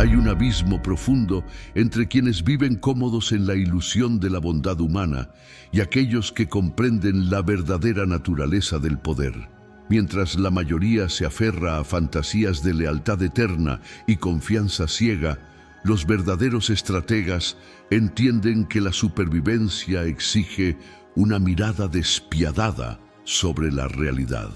Hay un abismo profundo entre quienes viven cómodos en la ilusión de la bondad humana y aquellos que comprenden la verdadera naturaleza del poder. Mientras la mayoría se aferra a fantasías de lealtad eterna y confianza ciega, los verdaderos estrategas entienden que la supervivencia exige una mirada despiadada sobre la realidad.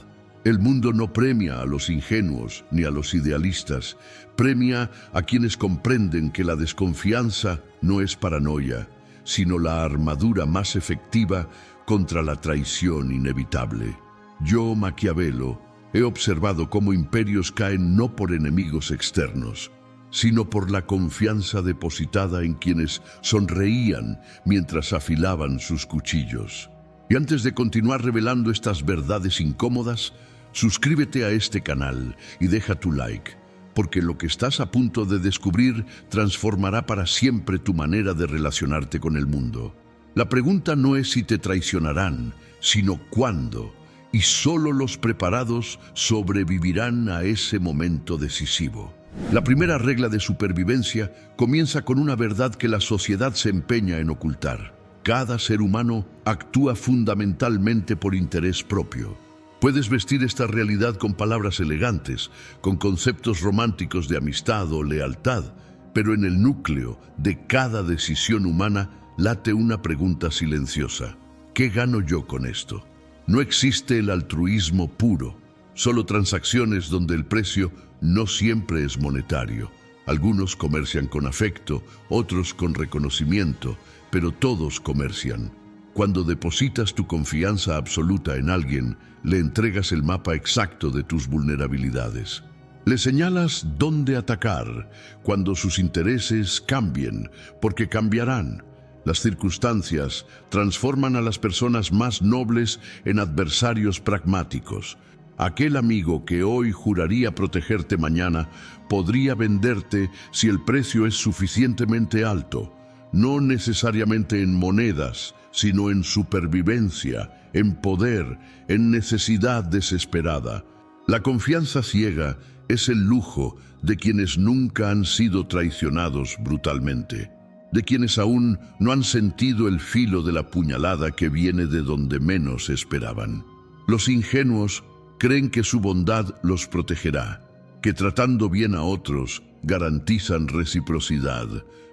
El mundo no premia a los ingenuos ni a los idealistas, premia a quienes comprenden que la desconfianza no es paranoia, sino la armadura más efectiva contra la traición inevitable. Yo, Maquiavelo, he observado cómo imperios caen no por enemigos externos, sino por la confianza depositada en quienes sonreían mientras afilaban sus cuchillos. Y antes de continuar revelando estas verdades incómodas, suscríbete a este canal y deja tu like, porque lo que estás a punto de descubrir transformará para siempre tu manera de relacionarte con el mundo. La pregunta no es si te traicionarán, sino cuándo, y solo los preparados sobrevivirán a ese momento decisivo. La primera regla de supervivencia comienza con una verdad que la sociedad se empeña en ocultar. Cada ser humano actúa fundamentalmente por interés propio. Puedes vestir esta realidad con palabras elegantes, con conceptos románticos de amistad o lealtad, pero en el núcleo de cada decisión humana late una pregunta silenciosa. ¿Qué gano yo con esto? No existe el altruismo puro, solo transacciones donde el precio no siempre es monetario. Algunos comercian con afecto, otros con reconocimiento, pero todos comercian. Cuando depositas tu confianza absoluta en alguien, le entregas el mapa exacto de tus vulnerabilidades. Le señalas dónde atacar cuando sus intereses cambien, porque cambiarán. Las circunstancias transforman a las personas más nobles en adversarios pragmáticos. Aquel amigo que hoy juraría protegerte mañana podría venderte si el precio es suficientemente alto, no necesariamente en monedas, sino en supervivencia, en poder, en necesidad desesperada. La confianza ciega es el lujo de quienes nunca han sido traicionados brutalmente, de quienes aún no han sentido el filo de la puñalada que viene de donde menos esperaban. Los ingenuos creen que su bondad los protegerá, que tratando bien a otros garantizan reciprocidad,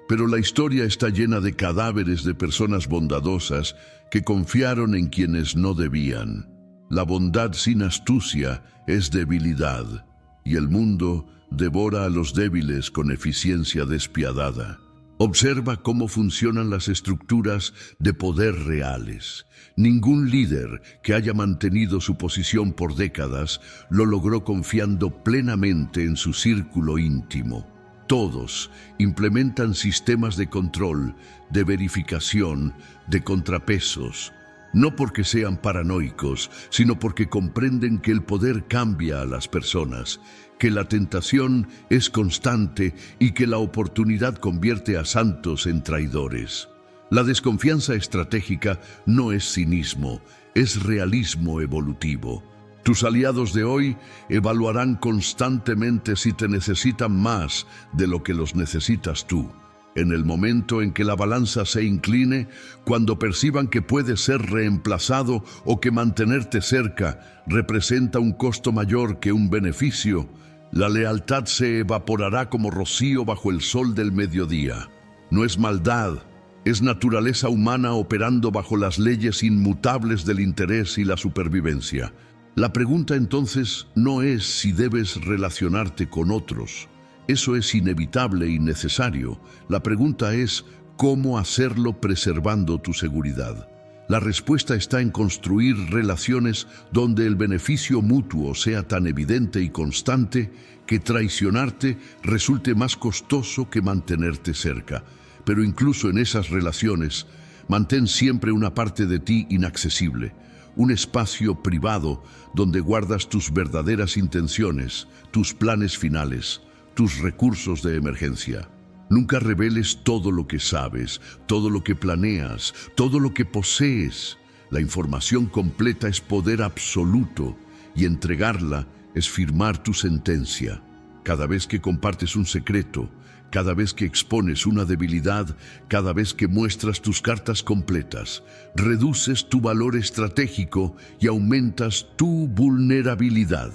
pero la historia está llena de cadáveres de personas bondadosas que confiaron en quienes no debían. La bondad sin astucia es debilidad, y el mundo devora a los débiles con eficiencia despiadada. Observa cómo funcionan las estructuras de poder reales. Ningún líder que haya mantenido su posición por décadas lo logró confiando plenamente en su círculo íntimo. Todos implementan sistemas de control, de verificación, de contrapesos, no porque sean paranoicos, sino porque comprenden que el poder cambia a las personas, que la tentación es constante y que la oportunidad convierte a santos en traidores. La desconfianza estratégica no es cinismo, es realismo evolutivo. Tus aliados de hoy evaluarán constantemente si te necesitan más de lo que los necesitas tú. En el momento en que la balanza se incline, cuando perciban que puedes ser reemplazado o que mantenerte cerca representa un costo mayor que un beneficio, la lealtad se evaporará como rocío bajo el sol del mediodía. No es maldad, es naturaleza humana operando bajo las leyes inmutables del interés y la supervivencia. La pregunta entonces no es si debes relacionarte con otros. Eso es inevitable y necesario. La pregunta es cómo hacerlo preservando tu seguridad. La respuesta está en construir relaciones donde el beneficio mutuo sea tan evidente y constante que traicionarte resulte más costoso que mantenerte cerca. Pero incluso en esas relaciones, mantén siempre una parte de ti inaccesible. Un espacio privado donde guardas tus verdaderas intenciones, tus planes finales, tus recursos de emergencia. Nunca reveles todo lo que sabes, todo lo que planeas, todo lo que posees. La información completa es poder absoluto y entregarla es firmar tu sentencia. Cada vez que compartes un secreto, Cada vez que expones una debilidad, cada vez que muestras tus cartas completas, reduces tu valor estratégico y aumentas tu vulnerabilidad.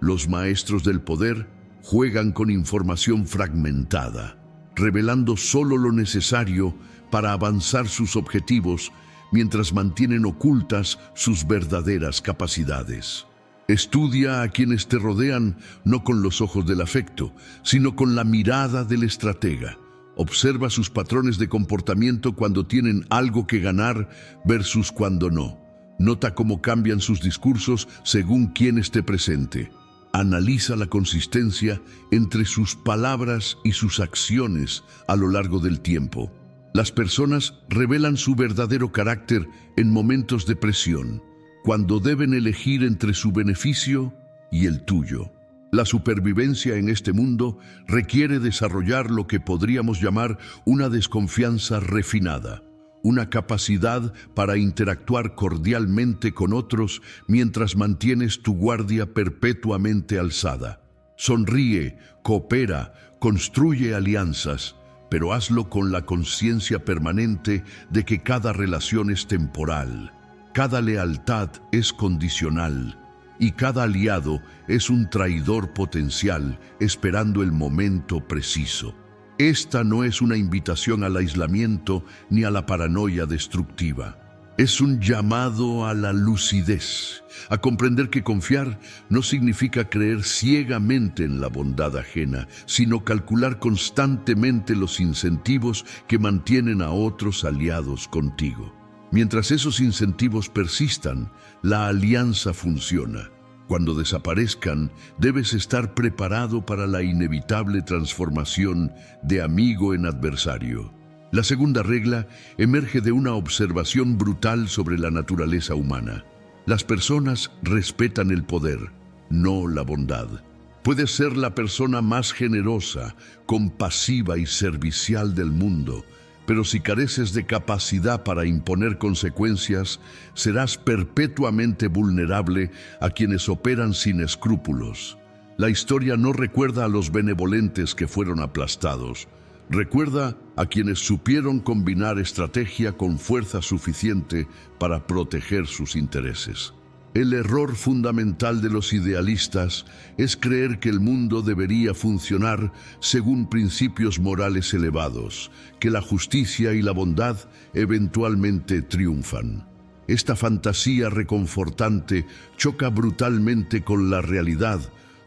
Los maestros del poder juegan con información fragmentada, revelando solo lo necesario para avanzar sus objetivos mientras mantienen ocultas sus verdaderas capacidades. Estudia a quienes te rodean no con los ojos del afecto, sino con la mirada del estratega. Observa sus patrones de comportamiento cuando tienen algo que ganar versus cuando no. Nota cómo cambian sus discursos según quién esté presente. Analiza la consistencia entre sus palabras y sus acciones a lo largo del tiempo. Las personas revelan su verdadero carácter en momentos de presión, cuando deben elegir entre su beneficio y el tuyo. La supervivencia en este mundo requiere desarrollar lo que podríamos llamar una desconfianza refinada, una capacidad para interactuar cordialmente con otros mientras mantienes tu guardia perpetuamente alzada. Sonríe, coopera, construye alianzas, pero hazlo con la conciencia permanente de que cada relación es temporal. Cada lealtad es condicional y cada aliado es un traidor potencial esperando el momento preciso. Esta no es una invitación al aislamiento ni a la paranoia destructiva. Es un llamado a la lucidez, a comprender que confiar no significa creer ciegamente en la bondad ajena, sino calcular constantemente los incentivos que mantienen a otros aliados contigo. Mientras esos incentivos persistan, la alianza funciona. Cuando desaparezcan, debes estar preparado para la inevitable transformación de amigo en adversario. La segunda regla emerge de una observación brutal sobre la naturaleza humana. Las personas respetan el poder, no la bondad. Puedes ser la persona más generosa, compasiva y servicial del mundo, pero si careces de capacidad para imponer consecuencias, serás perpetuamente vulnerable a quienes operan sin escrúpulos. La historia no recuerda a los benevolentes que fueron aplastados. Recuerda a quienes supieron combinar estrategia con fuerza suficiente para proteger sus intereses. El error fundamental de los idealistas es creer que el mundo debería funcionar según principios morales elevados, que la justicia y la bondad eventualmente triunfan. Esta fantasía reconfortante choca brutalmente con la realidad,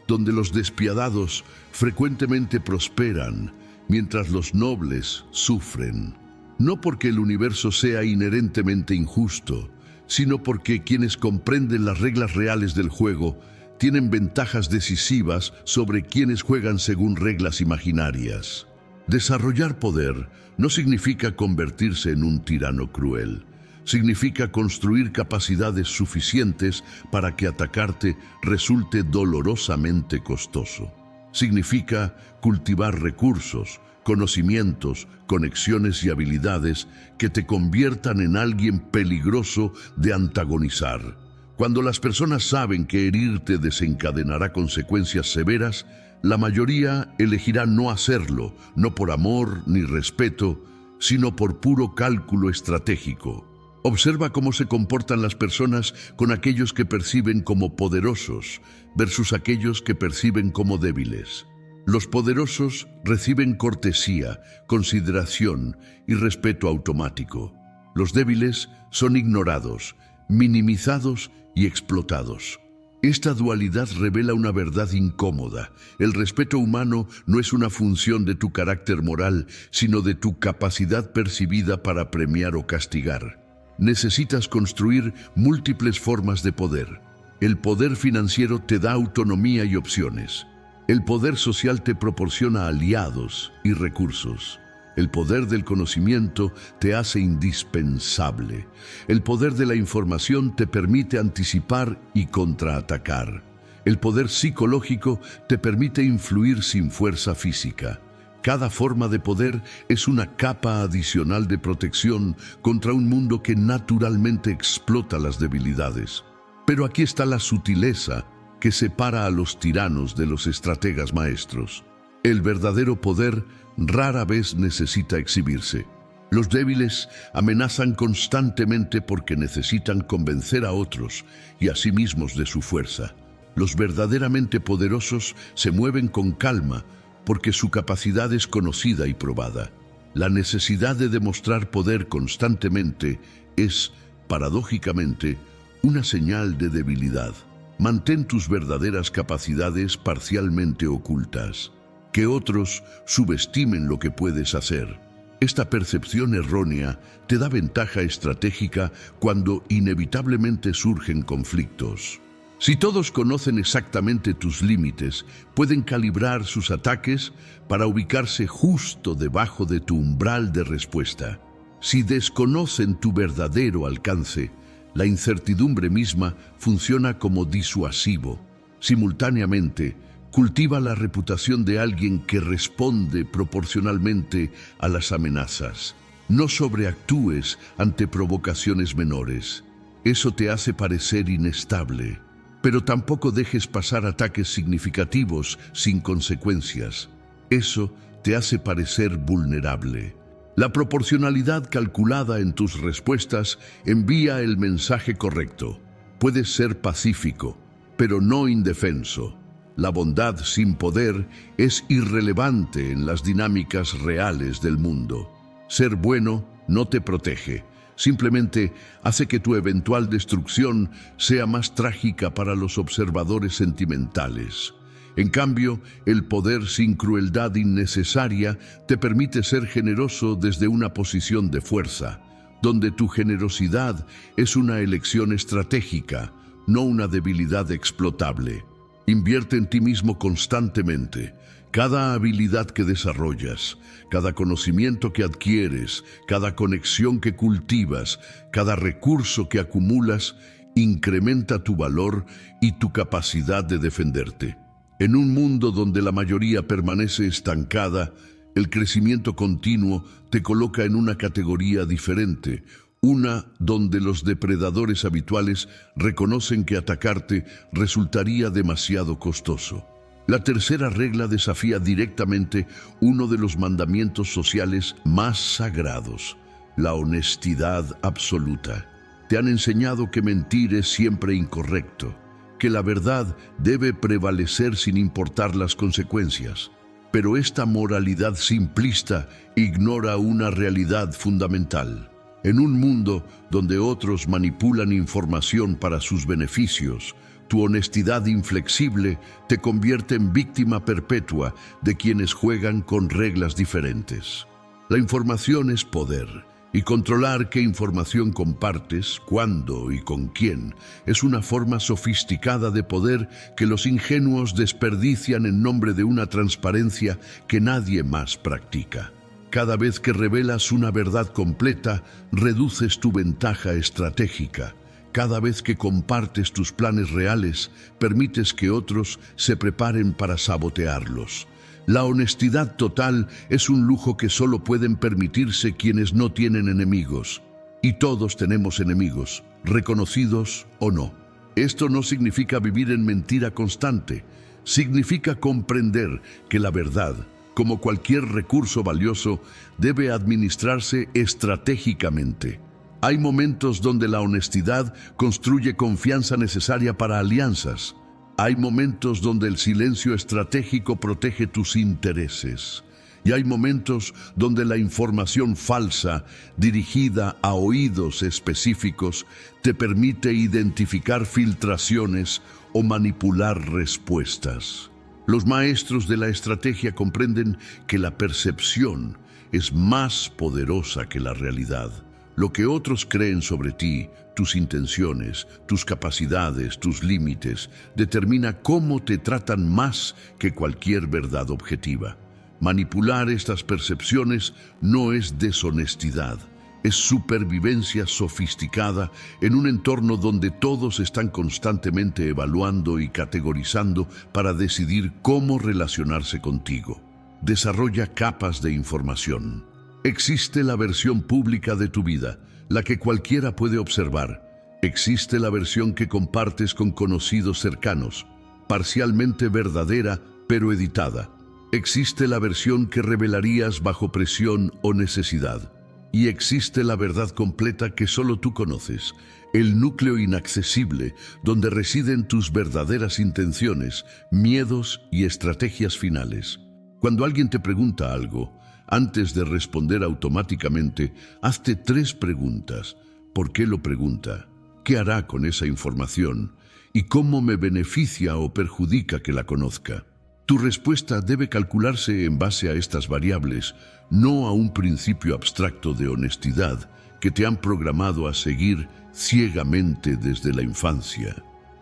donde los despiadados frecuentemente prosperan, mientras los nobles sufren. No porque el universo sea inherentemente injusto, sino porque quienes comprenden las reglas reales del juego tienen ventajas decisivas sobre quienes juegan según reglas imaginarias. Desarrollar poder no significa convertirse en un tirano cruel. Significa construir capacidades suficientes para que atacarte resulte dolorosamente costoso. Significa cultivar recursos, conocimientos, conexiones y habilidades que te conviertan en alguien peligroso de antagonizar. Cuando las personas saben que herirte desencadenará consecuencias severas, la mayoría elegirá no hacerlo, no por amor ni respeto, sino por puro cálculo estratégico. Observa cómo se comportan las personas con aquellos que perciben como poderosos versus aquellos que perciben como débiles. Los poderosos reciben cortesía, consideración y respeto automático. Los débiles son ignorados, minimizados y explotados. Esta dualidad revela una verdad incómoda. El respeto humano no es una función de tu carácter moral, sino de tu capacidad percibida para premiar o castigar. Necesitas construir múltiples formas de poder. El poder financiero te da autonomía y opciones. El poder social te proporciona aliados y recursos. El poder del conocimiento te hace indispensable. El poder de la información te permite anticipar y contraatacar. El poder psicológico te permite influir sin fuerza física. Cada forma de poder es una capa adicional de protección contra un mundo que naturalmente explota las debilidades. Pero aquí está la sutileza que separa a los tiranos de los estrategas maestros. El verdadero poder rara vez necesita exhibirse. Los débiles amenazan constantemente porque necesitan convencer a otros y a sí mismos de su fuerza. Los verdaderamente poderosos se mueven con calma porque su capacidad es conocida y probada. La necesidad de demostrar poder constantemente es, paradójicamente, una señal de debilidad. Mantén tus verdaderas capacidades parcialmente ocultas. Que otros subestimen lo que puedes hacer. Esta percepción errónea te da ventaja estratégica cuando inevitablemente surgen conflictos. Si todos conocen exactamente tus límites, pueden calibrar sus ataques para ubicarse justo debajo de tu umbral de respuesta. Si desconocen tu verdadero alcance, la incertidumbre misma funciona como disuasivo. Simultáneamente, cultiva la reputación de alguien que responde proporcionalmente a las amenazas. No sobreactúes ante provocaciones menores. Eso te hace parecer inestable. Pero tampoco dejes pasar ataques significativos sin consecuencias. Eso te hace parecer vulnerable. La proporcionalidad calculada en tus respuestas envía el mensaje correcto. Puedes ser pacífico, pero no indefenso. La bondad sin poder es irrelevante en las dinámicas reales del mundo. Ser bueno no te protege, simplemente hace que tu eventual destrucción sea más trágica para los observadores sentimentales. En cambio, el poder sin crueldad innecesaria te permite ser generoso desde una posición de fuerza, donde tu generosidad es una elección estratégica, no una debilidad explotable. Invierte en ti mismo constantemente. Cada habilidad que desarrollas, cada conocimiento que adquieres, cada conexión que cultivas, cada recurso que acumulas, incrementa tu valor y tu capacidad de defenderte. En un mundo donde la mayoría permanece estancada, el crecimiento continuo te coloca en una categoría diferente, una donde los depredadores habituales reconocen que atacarte resultaría demasiado costoso. La tercera regla desafía directamente uno de los mandamientos sociales más sagrados, la honestidad absoluta. Te han enseñado que mentir es siempre incorrecto, que la verdad debe prevalecer sin importar las consecuencias. Pero esta moralidad simplista ignora una realidad fundamental. En un mundo donde otros manipulan información para sus beneficios, tu honestidad inflexible te convierte en víctima perpetua de quienes juegan con reglas diferentes. La información es poder, y controlar qué información compartes, cuándo y con quién, es una forma sofisticada de poder que los ingenuos desperdician en nombre de una transparencia que nadie más practica. Cada vez que revelas una verdad completa, reduces tu ventaja estratégica. Cada vez que compartes tus planes reales, permites que otros se preparen para sabotearlos. La honestidad total es un lujo que solo pueden permitirse quienes no tienen enemigos. Y todos tenemos enemigos, reconocidos o no. Esto no significa vivir en mentira constante. Significa comprender que la verdad, como cualquier recurso valioso, debe administrarse estratégicamente. Hay momentos donde la honestidad construye confianza necesaria para alianzas. Hay momentos donde el silencio estratégico protege tus intereses. Y hay momentos donde la información falsa, dirigida a oídos específicos, te permite identificar filtraciones o manipular respuestas. Los maestros de la estrategia comprenden que la percepción es más poderosa que la realidad. Lo que otros creen sobre ti, tus intenciones, tus capacidades, tus límites, determina cómo te tratan más que cualquier verdad objetiva. Manipular estas percepciones no es deshonestidad, es supervivencia sofisticada en un entorno donde todos están constantemente evaluando y categorizando para decidir cómo relacionarse contigo. Desarrolla capas de información. Existe la versión pública de tu vida, la que cualquiera puede observar. Existe la versión que compartes con conocidos cercanos, parcialmente verdadera, pero editada. Existe la versión que revelarías bajo presión o necesidad. Y existe la verdad completa que solo tú conoces, el núcleo inaccesible donde residen tus verdaderas intenciones, miedos y estrategias finales. Cuando alguien te pregunta algo, antes de responder automáticamente, hazte 3 preguntas. ¿Por qué lo pregunta? ¿Qué hará con esa información? ¿Y cómo me beneficia o perjudica que la conozca? Tu respuesta debe calcularse en base a estas variables, no a un principio abstracto de honestidad que te han programado a seguir ciegamente desde la infancia.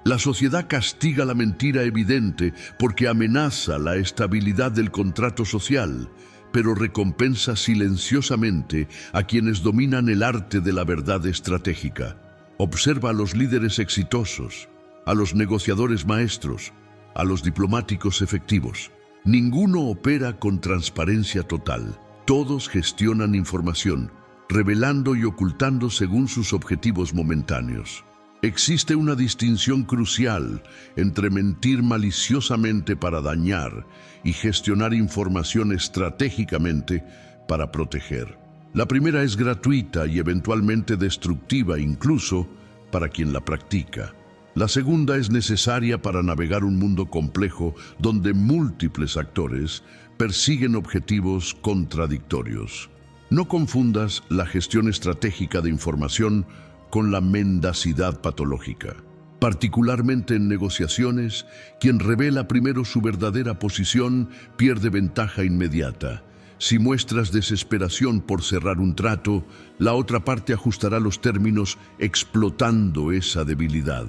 La sociedad castiga la mentira evidente porque amenaza la estabilidad del contrato social, pero recompensa silenciosamente a quienes dominan el arte de la verdad estratégica. Observa a los líderes exitosos, a los negociadores maestros, a los diplomáticos efectivos. Ninguno opera con transparencia total. Todos gestionan información, revelando y ocultando según sus objetivos momentáneos. Existe una distinción crucial entre mentir maliciosamente para dañar y gestionar información estratégicamente para proteger. La primera es gratuita y eventualmente destructiva incluso para quien la practica. La segunda es necesaria para navegar un mundo complejo donde múltiples actores persiguen objetivos contradictorios. No confundas la gestión estratégica de información con la mendacidad patológica. Particularmente en negociaciones, quien revela primero su verdadera posición pierde ventaja inmediata. Si muestras desesperación por cerrar un trato, la otra parte ajustará los términos explotando esa debilidad.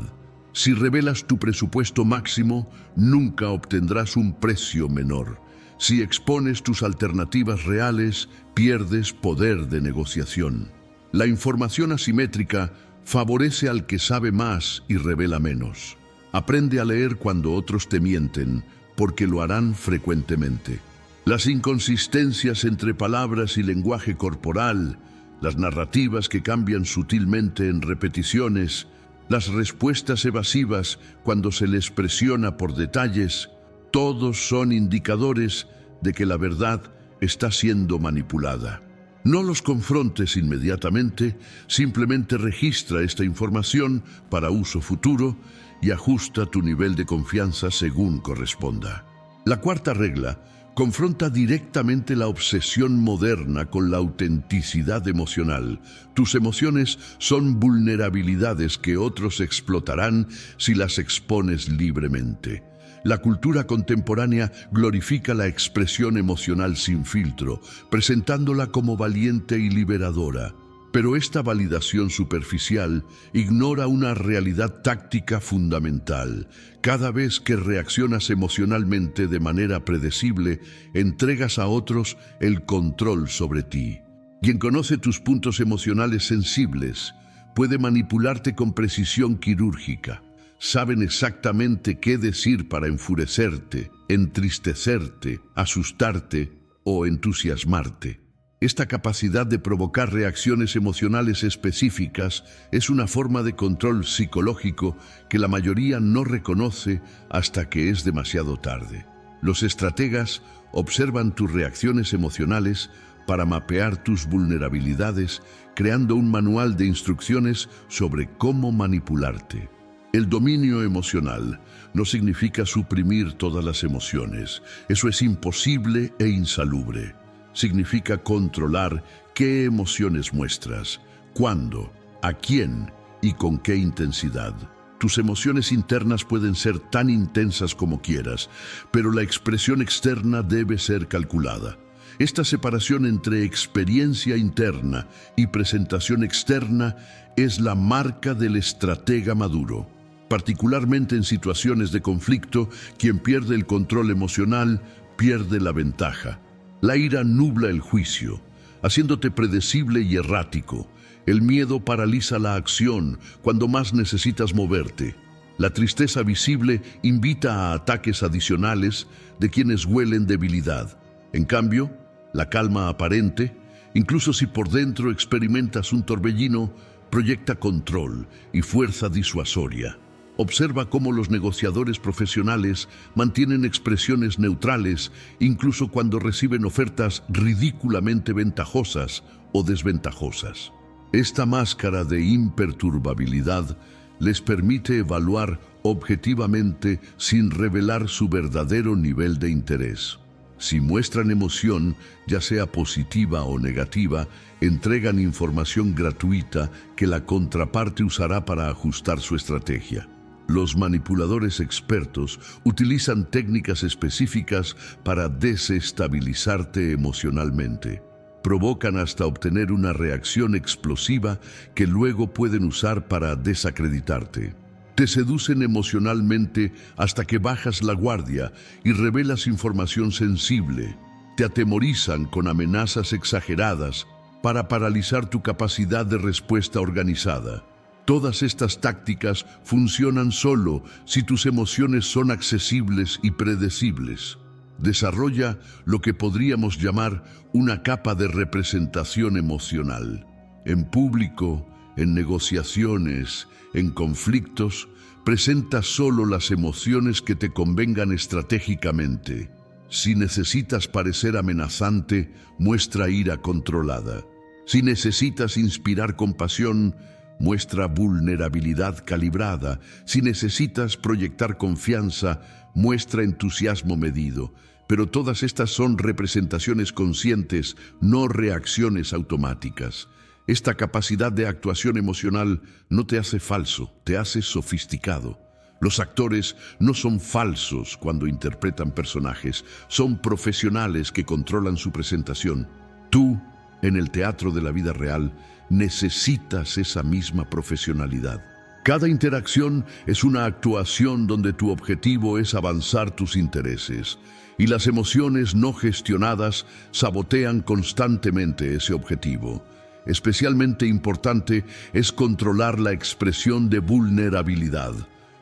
Si revelas tu presupuesto máximo, nunca obtendrás un precio menor. Si expones tus alternativas reales, pierdes poder de negociación. La información asimétrica favorece al que sabe más y revela menos. Aprende a leer cuando otros te mienten, porque lo harán frecuentemente. Las inconsistencias entre palabras y lenguaje corporal, las narrativas que cambian sutilmente en repeticiones, las respuestas evasivas cuando se les presiona por detalles, todos son indicadores de que la verdad está siendo manipulada. No los confrontes inmediatamente, simplemente registra esta información para uso futuro y ajusta tu nivel de confianza según corresponda. La cuarta regla confronta directamente la obsesión moderna con la autenticidad emocional. Tus emociones son vulnerabilidades que otros explotarán si las expones libremente. La cultura contemporánea glorifica la expresión emocional sin filtro, presentándola como valiente y liberadora. Pero esta validación superficial ignora una realidad táctica fundamental. Cada vez que reaccionas emocionalmente de manera predecible, entregas a otros el control sobre ti. Quien conoce tus puntos emocionales sensibles puede manipularte con precisión quirúrgica. Saben exactamente qué decir para enfurecerte, entristecerte, asustarte o entusiasmarte. Esta capacidad de provocar reacciones emocionales específicas es una forma de control psicológico que la mayoría no reconoce hasta que es demasiado tarde. Los estrategas observan tus reacciones emocionales para mapear tus vulnerabilidades, creando un manual de instrucciones sobre cómo manipularte. El dominio emocional no significa suprimir todas las emociones. Eso es imposible e insalubre. Significa controlar qué emociones muestras, cuándo, a quién y con qué intensidad. Tus emociones internas pueden ser tan intensas como quieras, pero la expresión externa debe ser calculada. Esta separación entre experiencia interna y presentación externa es la marca del estratega maduro. Particularmente en situaciones de conflicto, quien pierde el control emocional pierde la ventaja. La ira nubla el juicio, haciéndote predecible y errático. El miedo paraliza la acción cuando más necesitas moverte. La tristeza visible invita a ataques adicionales de quienes huelen debilidad. En cambio, la calma aparente, incluso si por dentro experimentas un torbellino, proyecta control y fuerza disuasoria. Observa cómo los negociadores profesionales mantienen expresiones neutrales incluso cuando reciben ofertas ridículamente ventajosas o desventajosas. Esta máscara de imperturbabilidad les permite evaluar objetivamente sin revelar su verdadero nivel de interés. Si muestran emoción, ya sea positiva o negativa, entregan información gratuita que la contraparte usará para ajustar su estrategia. Los manipuladores expertos utilizan técnicas específicas para desestabilizarte emocionalmente. Provocan hasta obtener una reacción explosiva que luego pueden usar para desacreditarte. Te seducen emocionalmente hasta que bajas la guardia y revelas información sensible. Te atemorizan con amenazas exageradas para paralizar tu capacidad de respuesta organizada. Todas estas tácticas funcionan solo si tus emociones son accesibles y predecibles. Desarrolla lo que podríamos llamar una capa de representación emocional. En público, en negociaciones, en conflictos, presenta solo las emociones que te convengan estratégicamente. Si necesitas parecer amenazante, muestra ira controlada. Si necesitas inspirar compasión, muestra vulnerabilidad calibrada. Si necesitas proyectar confianza, muestra entusiasmo medido. Pero todas estas son representaciones conscientes, no reacciones automáticas. Esta capacidad de actuación emocional no te hace falso, te hace sofisticado. Los actores no son falsos cuando interpretan personajes, son profesionales que controlan su presentación. Tú, en el teatro de la vida real, necesitas esa misma profesionalidad. Cada interacción es una actuación donde tu objetivo es avanzar tus intereses, y las emociones no gestionadas sabotean constantemente ese objetivo. Especialmente importante es controlar la expresión de vulnerabilidad.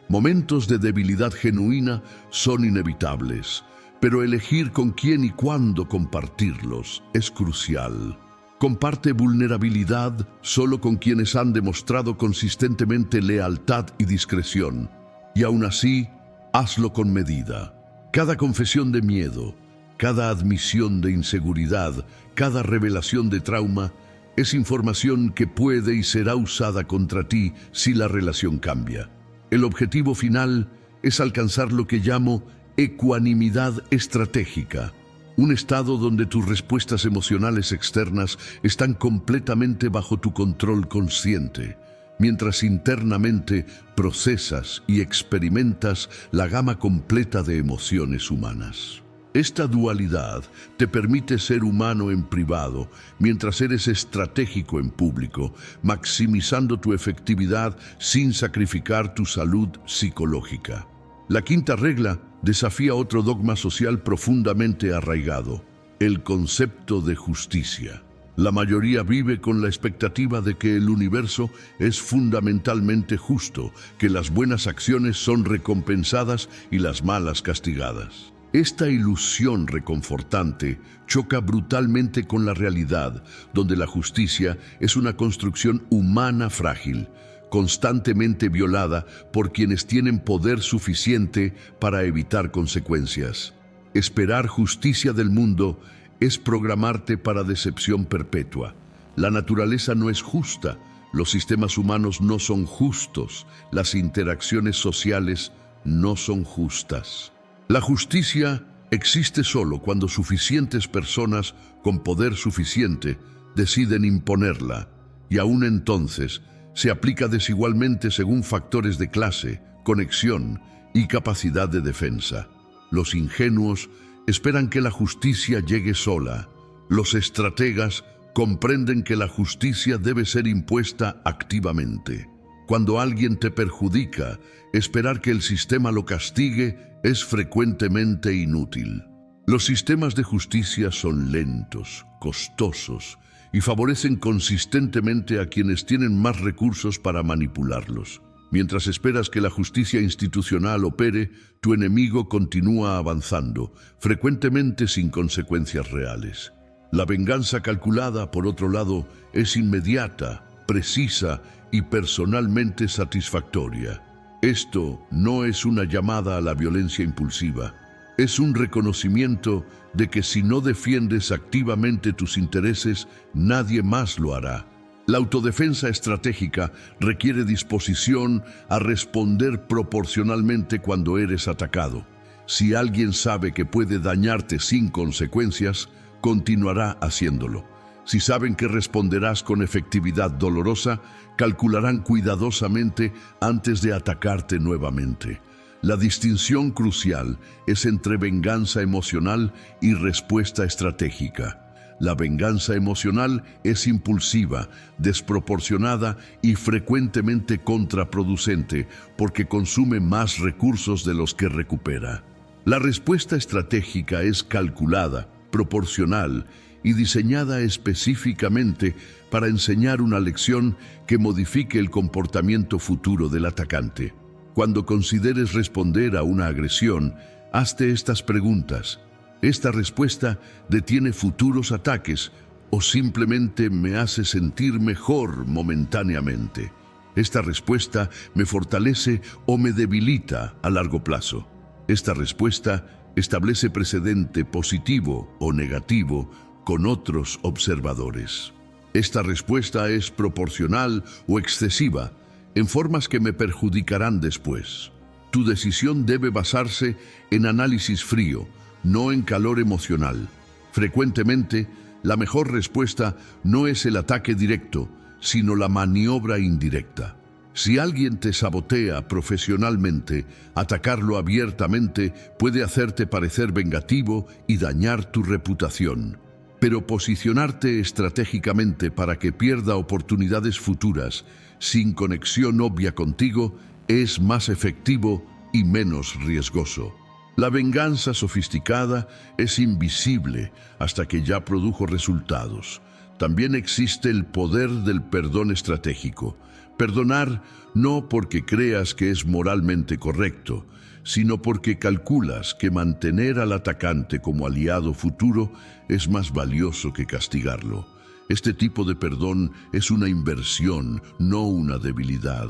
Momentos de debilidad genuina son inevitables, pero elegir con quién y cuándo compartirlos es crucial. Comparte vulnerabilidad solo con quienes han demostrado consistentemente lealtad y discreción, y aún así, hazlo con medida. Cada confesión de miedo, cada admisión de inseguridad, cada revelación de trauma, es información que puede y será usada contra ti si la relación cambia. El objetivo final es alcanzar lo que llamo ecuanimidad estratégica, un estado donde tus respuestas emocionales externas están completamente bajo tu control consciente, mientras internamente procesas y experimentas la gama completa de emociones humanas. Esta dualidad te permite ser humano en privado, mientras eres estratégico en público, maximizando tu efectividad sin sacrificar tu salud psicológica. La quinta regla desafía otro dogma social profundamente arraigado, el concepto de justicia. La mayoría vive con la expectativa de que el universo es fundamentalmente justo, que las buenas acciones son recompensadas y las malas castigadas. Esta ilusión reconfortante choca brutalmente con la realidad, donde la justicia es una construcción humana frágil, constantemente violada por quienes tienen poder suficiente para evitar consecuencias. Esperar justicia del mundo es programarte para decepción perpetua. La naturaleza no es justa, los sistemas humanos no son justos, las interacciones sociales no son justas. La justicia existe solo cuando suficientes personas con poder suficiente deciden imponerla, y aún entonces se aplica desigualmente según factores de clase, conexión y capacidad de defensa. Los ingenuos esperan que la justicia llegue sola. Los estrategas comprenden que la justicia debe ser impuesta activamente. Cuando alguien te perjudica, esperar que el sistema lo castigue es frecuentemente inútil. Los sistemas de justicia son lentos, costosos y favorecen consistentemente a quienes tienen más recursos para manipularlos. Mientras esperas que la justicia institucional opere, tu enemigo continúa avanzando, frecuentemente sin consecuencias reales. La venganza calculada, por otro lado, es inmediata, precisa y personalmente satisfactoria. Esto no es una llamada a la violencia impulsiva. Es un reconocimiento de que si no defiendes activamente tus intereses, nadie más lo hará. La autodefensa estratégica requiere disposición a responder proporcionalmente cuando eres atacado. Si alguien sabe que puede dañarte sin consecuencias, continuará haciéndolo. Si saben que responderás con efectividad dolorosa, calcularán cuidadosamente antes de atacarte nuevamente. La distinción crucial es entre venganza emocional y respuesta estratégica. La venganza emocional es impulsiva, desproporcionada y frecuentemente contraproducente porque consume más recursos de los que recupera. La respuesta estratégica es calculada, proporcional y diseñada específicamente para enseñar una lección que modifique el comportamiento futuro del atacante. Cuando consideres responder a una agresión, hazte estas preguntas. ¿Esta respuesta detiene futuros ataques o simplemente me hace sentir mejor momentáneamente? ¿Esta respuesta me fortalece o me debilita a largo plazo? Esta respuesta establece precedente positivo o negativo con otros observadores. Esta respuesta es proporcional o excesiva en formas que me perjudicarán después. Tu decisión debe basarse en análisis frío, no en calor emocional. Frecuentemente, la mejor respuesta no es el ataque directo, sino la maniobra indirecta. Si alguien te sabotea profesionalmente, atacarlo abiertamente puede hacerte parecer vengativo y dañar tu reputación. Pero posicionarte estratégicamente para que pierda oportunidades futuras, sin conexión obvia contigo, es más efectivo y menos riesgoso. La venganza sofisticada es invisible hasta que ya produjo resultados. También existe el poder del perdón estratégico. Perdonar no porque creas que es moralmente correcto, sino porque calculas que mantener al atacante como aliado futuro es más valioso que castigarlo. Este tipo de perdón es una inversión, no una debilidad.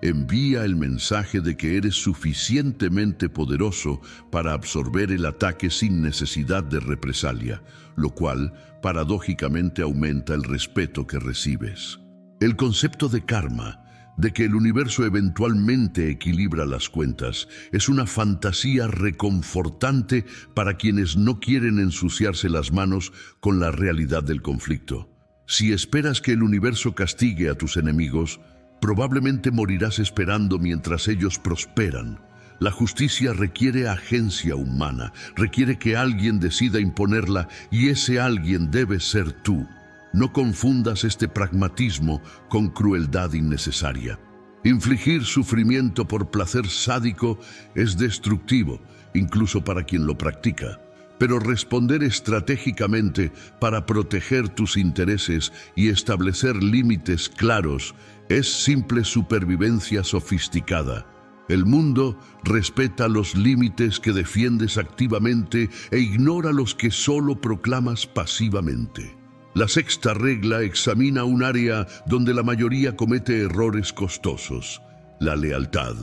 Envía el mensaje de que eres suficientemente poderoso para absorber el ataque sin necesidad de represalia, lo cual paradójicamente aumenta el respeto que recibes. El concepto de karma, de que el universo eventualmente equilibra las cuentas, es una fantasía reconfortante para quienes no quieren ensuciarse las manos con la realidad del conflicto. Si esperas que el universo castigue a tus enemigos, probablemente morirás esperando mientras ellos prosperan. La justicia requiere agencia humana, requiere que alguien decida imponerla y ese alguien debe ser tú. No confundas este pragmatismo con crueldad innecesaria. Infligir sufrimiento por placer sádico es destructivo, incluso para quien lo practica. Pero responder estratégicamente para proteger tus intereses y establecer límites claros es simple supervivencia sofisticada. El mundo respeta los límites que defiendes activamente e ignora los que solo proclamas pasivamente. La sexta regla examina un área donde la mayoría comete errores costosos: la lealtad.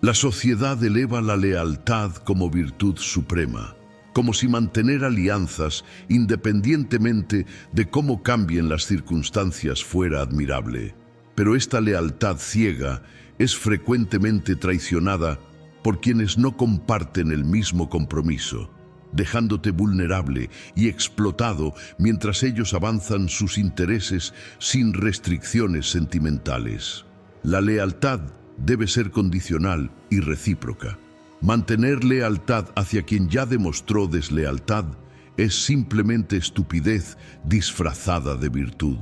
La sociedad eleva la lealtad como virtud suprema, como si mantener alianzas, independientemente de cómo cambien las circunstancias, fuera admirable. Pero esta lealtad ciega es frecuentemente traicionada por quienes no comparten el mismo compromiso, dejándote vulnerable y explotado mientras ellos avanzan sus intereses sin restricciones sentimentales. La lealtad debe ser condicional y recíproca. Mantener lealtad hacia quien ya demostró deslealtad es simplemente estupidez disfrazada de virtud.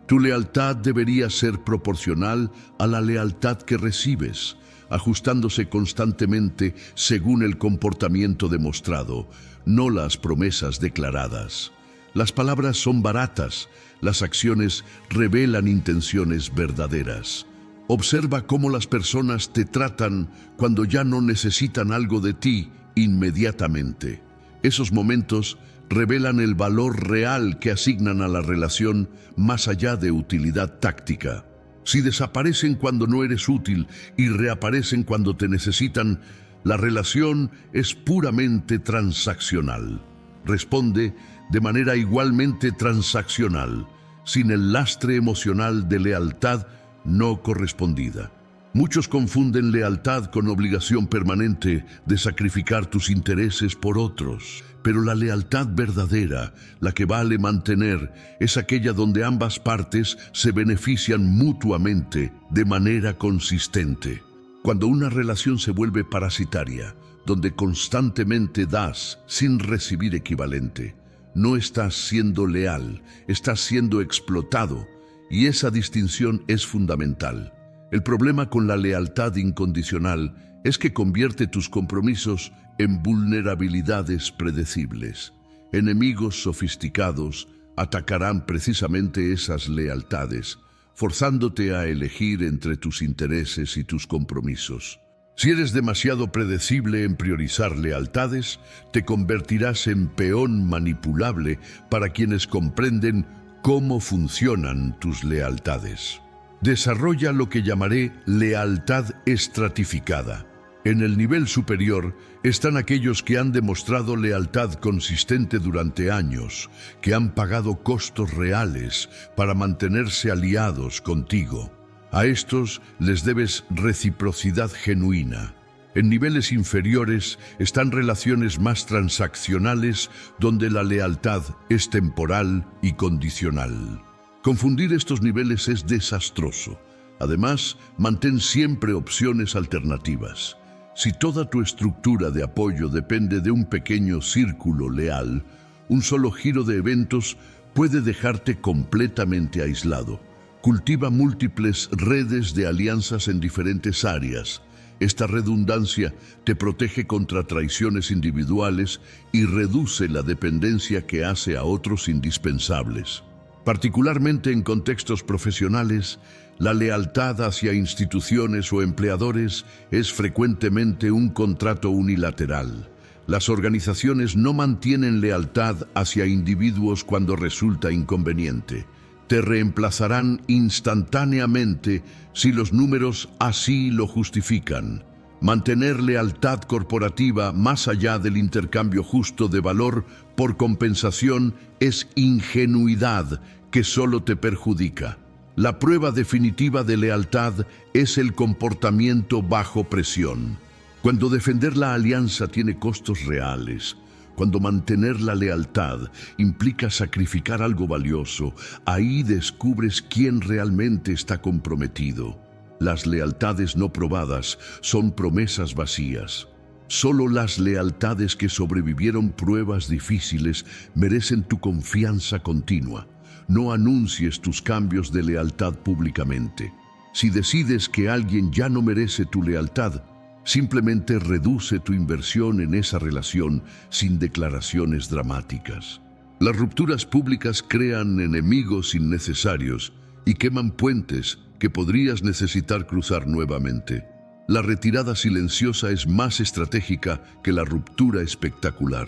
Tu lealtad debería ser proporcional a la lealtad que recibes, ajustándose constantemente según el comportamiento demostrado, no las promesas declaradas. Las palabras son baratas, las acciones revelan intenciones verdaderas. Observa cómo las personas te tratan cuando ya no necesitan algo de ti inmediatamente. Esos momentos revelan el valor real que asignan a la relación más allá de utilidad táctica. Si desaparecen cuando no eres útil y reaparecen cuando te necesitan, la relación es puramente transaccional. Responde de manera igualmente transaccional, sin el lastre emocional de lealtad no correspondida. Muchos confunden lealtad con obligación permanente de sacrificar tus intereses por otros, pero la lealtad verdadera, la que vale mantener, es aquella donde ambas partes se benefician mutuamente de manera consistente. Cuando una relación se vuelve parasitaria, donde constantemente das sin recibir equivalente, no estás siendo leal, estás siendo explotado, y esa distinción es fundamental. El problema con la lealtad incondicional es que convierte tus compromisos en vulnerabilidades predecibles. Enemigos sofisticados atacarán precisamente esas lealtades, forzándote a elegir entre tus intereses y tus compromisos. Si eres demasiado predecible en priorizar lealtades, te convertirás en peón manipulable para quienes comprenden cómo funcionan tus lealtades. Desarrolla lo que llamaré lealtad estratificada. En el nivel superior están aquellos que han demostrado lealtad consistente durante años, que han pagado costos reales para mantenerse aliados contigo. A estos les debes reciprocidad genuina. En niveles inferiores están relaciones más transaccionales donde la lealtad es temporal y condicional. Confundir estos niveles es desastroso. Además, mantén siempre opciones alternativas. Si toda tu estructura de apoyo depende de un pequeño círculo leal, un solo giro de eventos puede dejarte completamente aislado. Cultiva múltiples redes de alianzas en diferentes áreas. Esta redundancia te protege contra traiciones individuales y reduce la dependencia que hace a otros indispensables. Particularmente en contextos profesionales, la lealtad hacia instituciones o empleadores es frecuentemente un contrato unilateral. Las organizaciones no mantienen lealtad hacia individuos cuando resulta inconveniente. Te reemplazarán instantáneamente si los números así lo justifican. Mantener lealtad corporativa más allá del intercambio justo de valor por compensación es ingenuidad que solo te perjudica. La prueba definitiva de lealtad es el comportamiento bajo presión. Cuando defender la alianza tiene costos reales, cuando mantener la lealtad implica sacrificar algo valioso, ahí descubres quién realmente está comprometido. Las lealtades no probadas son promesas vacías. Solo las lealtades que sobrevivieron pruebas difíciles merecen tu confianza continua. No anuncies tus cambios de lealtad públicamente. Si decides que alguien ya no merece tu lealtad, simplemente reduce tu inversión en esa relación sin declaraciones dramáticas. Las rupturas públicas crean enemigos innecesarios y queman puentes que podrías necesitar cruzar nuevamente. La retirada silenciosa es más estratégica que la ruptura espectacular.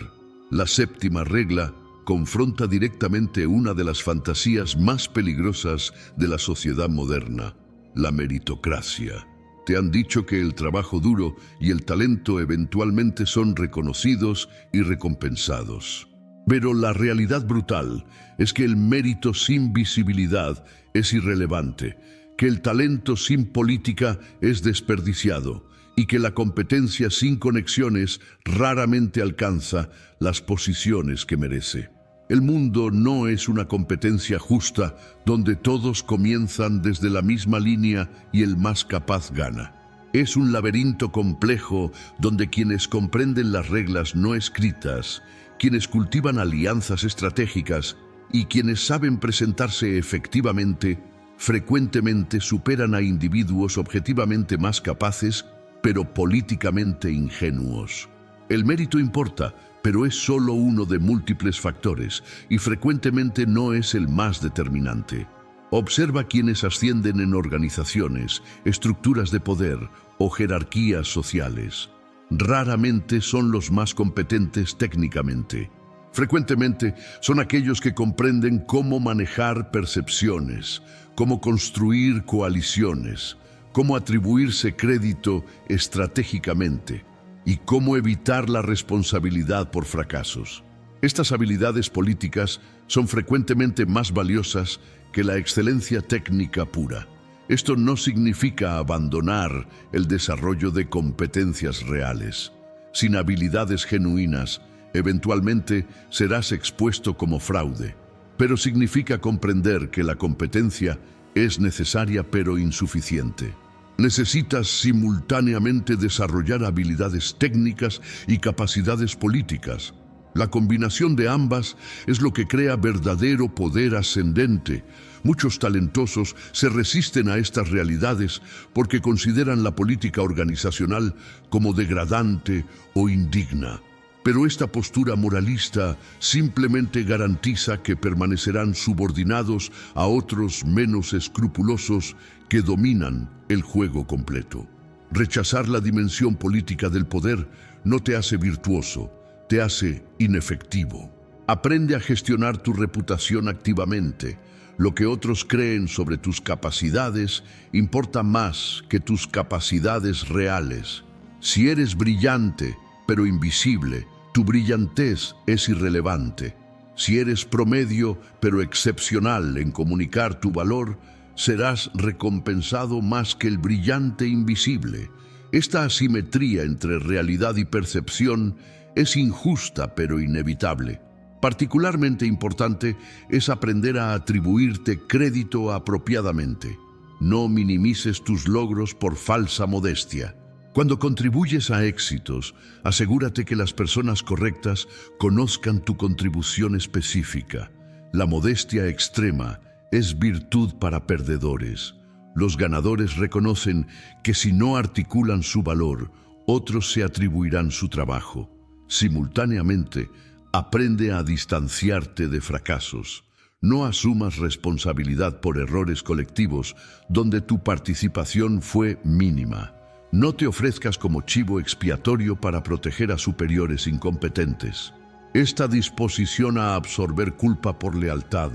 La séptima regla confronta directamente una de las fantasías más peligrosas de la sociedad moderna, la meritocracia. Te han dicho que el trabajo duro y el talento eventualmente son reconocidos y recompensados. Pero la realidad brutal es que el mérito sin visibilidad es irrelevante, que el talento sin política es desperdiciado y que la competencia sin conexiones raramente alcanza las posiciones que merece. El mundo no es una competencia justa donde todos comienzan desde la misma línea y el más capaz gana. Es un laberinto complejo donde quienes comprenden las reglas no escritas, quienes cultivan alianzas estratégicas y quienes saben presentarse efectivamente, frecuentemente superan a individuos objetivamente más capaces, pero políticamente ingenuos. El mérito importa, pero es solo uno de múltiples factores y frecuentemente no es el más determinante. Observa quienes ascienden en organizaciones, estructuras de poder o jerarquías sociales. Raramente son los más competentes técnicamente. Frecuentemente son aquellos que comprenden cómo manejar percepciones, cómo construir coaliciones, cómo atribuirse crédito estratégicamente y cómo evitar la responsabilidad por fracasos. Estas habilidades políticas son frecuentemente más valiosas que la excelencia técnica pura. Esto no significa abandonar el desarrollo de competencias reales. Sin habilidades genuinas, eventualmente serás expuesto como fraude, pero significa comprender que la competencia es necesaria pero insuficiente. Necesitas simultáneamente desarrollar habilidades técnicas y capacidades políticas. La combinación de ambas es lo que crea verdadero poder ascendente. Muchos talentosos se resisten a estas realidades porque consideran la política organizacional como degradante o indigna. Pero esta postura moralista simplemente garantiza que permanecerán subordinados a otros menos escrupulosos que dominan el juego completo. Rechazar la dimensión política del poder no te hace virtuoso, te hace inefectivo. Aprende a gestionar tu reputación activamente. Lo que otros creen sobre tus capacidades importa más que tus capacidades reales. Si eres brillante, pero invisible, tu brillantez es irrelevante. Si eres promedio, pero excepcional en comunicar tu valor, serás recompensado más que el brillante invisible. Esta asimetría entre realidad y percepción es injusta pero inevitable. Particularmente importante es aprender a atribuirte crédito apropiadamente. No minimices tus logros por falsa modestia. Cuando contribuyes a éxitos, asegúrate que las personas correctas conozcan tu contribución específica. La modestia extrema es virtud para perdedores. Los ganadores reconocen que si no articulan su valor, otros se atribuirán su trabajo. Simultáneamente, aprende a distanciarte de fracasos. No asumas responsabilidad por errores colectivos donde tu participación fue mínima. No te ofrezcas como chivo expiatorio para proteger a superiores incompetentes. Esta disposición a absorber culpa por lealtad